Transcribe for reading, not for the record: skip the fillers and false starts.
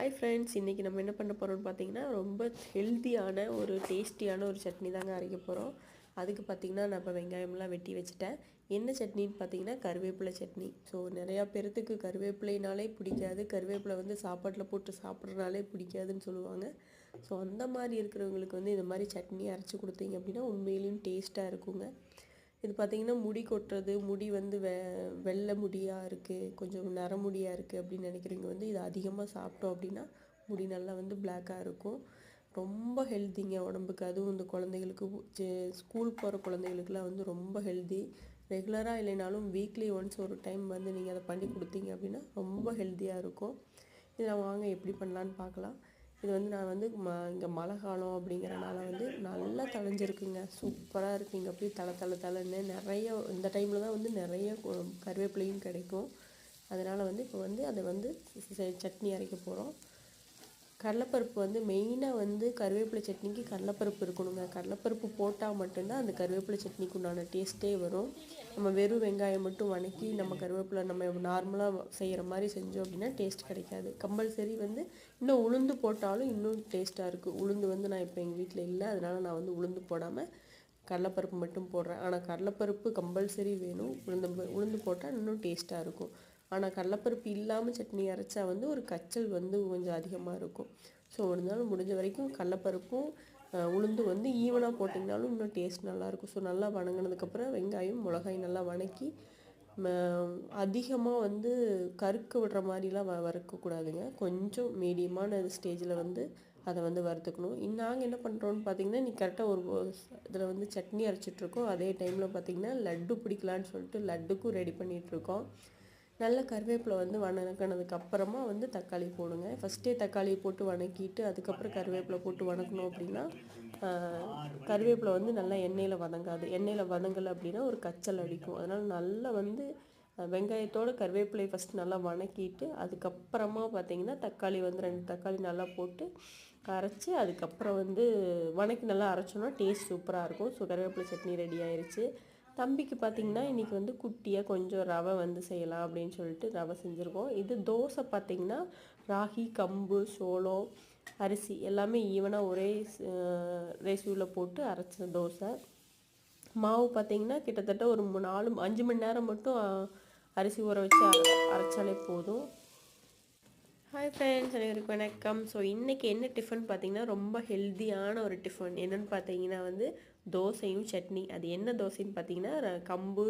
Hi friends, இன்றைக்கி நம்ம என்ன பண்ண போகிறோம்னு பார்த்தீங்கன்னா ரொம்ப ஹெல்த்தியான ஒரு டேஸ்டியான ஒரு சட்னி தாங்க அரைக்க போகிறோம். அதுக்கு பார்த்திங்கன்னா நான் இப்போ வெங்காயம்லாம் வெட்டி வச்சுட்டேன். என்ன சட்னின்னு பார்த்தீங்கன்னா கருவேப்பிலை சட்னி. ஸோ நிறையா பேர்த்துக்கு கருவேப்பிலைனாலே பிடிக்காது, கருவேப்பிலை வந்து சாப்பாட்டில் போட்டு சாப்பிட்றனாலே பிடிக்காதுன்னு சொல்லுவாங்க. ஸோ அந்த மாதிரி இருக்கிறவங்களுக்கு வந்து இந்த மாதிரி சட்னி அரைச்சி கொடுத்தீங்க அப்படின்னா உண்மையிலையும் டேஸ்ட்டாக இருக்குங்க. இது பார்த்திங்கன்னா முடி கொட்டுறது, முடி வந்து வெள்ளை முடியாக இருக்குது, கொஞ்சம் நரமுடியாக இருக்குது அப்படின்னு நினைக்கிறவங்க வந்து இதை அதிகமாக சாப்பிட்டோம் அப்படின்னா முடி நல்லா வந்து பிளாக்காக இருக்கும். ரொம்ப ஹெல்த்திங்க உடம்புக்கு. அதுவும் இந்த குழந்தைகளுக்கு ஸ்கூல் போகிற குழந்தைகளுக்குலாம் வந்து ரொம்ப ஹெல்த்தி. ரெகுலராக இல்லைனாலும் வீக்லி ஒன்ஸ் ஒரு டைம் வந்து நீங்கள் அதை பண்ணி கொடுத்தீங்க அப்படின்னா ரொம்ப ஹெல்த்தியாக இருக்கும். இதை நான் வாங்க எப்படி பண்ணலான்னு பார்க்கலாம். இது வந்து நான் வந்து இங்கே மழை காலம் அப்படிங்கிறனால வந்து நல்லா தழைஞ்சிருக்குங்க, சூப்பராக இருக்குங்க. அப்படியே தலை நிறைய இந்த டைமில் தான் வந்து நிறைய கருவேப்பிலையும் கிடைக்கும். அதனால் வந்து இப்போ வந்து அதை வந்து சட்னி அரைக்க போகிறோம். கடலைப்பருப்பு வந்து மெயினாக வந்து கருவேப்பிலை சட்னிக்கு கடலைப்பருப்பு இருக்கணுங்க. கடலைப்பருப்பு போட்டால் மட்டும்தான் அந்த கருவேப்பிலை சட்னிக்கு உண்டான டேஸ்ட்டே வரும். நம்ம வெறும் வெங்காயம் மட்டும் வதக்கி நம்ம கருவேப்பிலை நம்ம நார்மலாக செய்கிற மாதிரி செஞ்சோம் அப்படின்னா டேஸ்ட் கிடைக்காது. கம்பல்சரி வந்து இன்னும் உளுந்து போட்டாலும் இன்னும் டேஸ்ட்டாக இருக்குது. உளுந்து வந்து நான் இப்போ எங்கள் வீட்டில் இல்லை, அதனால் நான் வந்து உளுந்து போடாமல் கடலைப்பருப்பு மட்டும் போடுறேன். ஆனால் கடலைப்பருப்பு கம்பல்சரி வேணும். உளுந்து போட்டால் இன்னும் டேஸ்ட்டாக இருக்கும். ஆனால் கடலைப்பருப்பு இல்லாமல் சட்னி அரைச்சா வந்து ஒரு கச்சல் வந்து கொஞ்சம் அதிகமாக இருக்கும். ஸோ இருந்தாலும் முடிஞ்ச வரைக்கும் கடலைப்பருப்பும் உளுந்து வந்து ஈவனாக போட்டிங்கனாலும் இன்னும் டேஸ்ட் நல்லாயிருக்கும். ஸோ நல்லா வணங்கினதுக்கப்புறம் வெங்காயம் மிளகாய் நல்லா வதக்கி அதிகமாக வந்து கருக்க விடுற மாதிரிலாம் வறுக்கக்கூடாதுங்க. கொஞ்சம் மீடியமான ஸ்டேஜில் வந்து அதை வந்து வறுத்துக்கணும். நாங்கள் என்ன பண்ணுறோன்னு பார்த்தீங்கன்னா இன்றைக்கி கரெக்டாக ஒரு இதில் வந்து சட்னி அரைச்சிட்ருக்கோம். அதே டைமில் பார்த்திங்கன்னா லட்டு பிடிக்கலான்னு சொல்லிட்டு லட்டுக்கும் ரெடி பண்ணிகிட்ருக்கோம். நல்ல கருவேப்பிலை வந்து வதக்கினதுக்கு அப்புறமா வந்து தக்காளி போடுங்க. ஃபஸ்ட்டே தக்காளியை போட்டு வதக்கிட்டு அதுக்கப்புறம் கருவேப்பிலை போட்டு வதக்கணும் அப்படின்னா கருவேப்பிலை வந்து நல்லா எண்ணெயில் வதங்காது. எண்ணெயில் வதங்கலை அப்படின்னா ஒரு கச்சல் அடிக்கும். அதனால் நல்லா வந்து வெங்காயத்தோடு கருவேப்பிலையை ஃபஸ்ட்டு நல்லா வதக்கிட்டு அதுக்கப்புறமா பார்த்திங்கன்னா தக்காளி வந்து 2 தக்காளி நல்லா போட்டு அரைச்சி அதுக்கப்புறம் வந்து வதக்கி நல்லா அரைச்சோன்னா டேஸ்ட் சூப்பராக இருக்கும். ஸோ கருவேப்பிலை சட்னி ரெடி ஆயிடுச்சு. தம்பிக்கு பார்த்திங்கன்னா இன்றைக்கி வந்து குட்டியாக கொஞ்சம் ரவை வந்து செய்யலாம் அப்படின்னு சொல்லிட்டு ரவை செஞ்சுருக்கோம். இது தோசை பார்த்திங்கன்னா ராகி, கம்பு, சோளம், அரிசி எல்லாமே ஈவனாக ஒரே ரேஷியோவில் போட்டு அரைச்ச தோசை. மாவு பார்த்திங்கன்னா கிட்டத்தட்ட ஒரு 5 மணி நேரம் மட்டும் அரிசி ஊற வச்சு அரைச்சாலே போதும். ஹாய் ஃப்ரெண்ட்ஸ், அனைவருக்கும் வணக்கம். ஸோ இன்றைக்கி என்ன டிஃபன் பார்த்திங்கன்னா ரொம்ப ஹெல்த்தியான ஒரு டிஃபன். என்னென்னு பார்த்தீங்கன்னா வந்து தோசையும் சட்னி. அது என்ன தோசைன்னு பார்த்தீங்கன்னா கம்பு,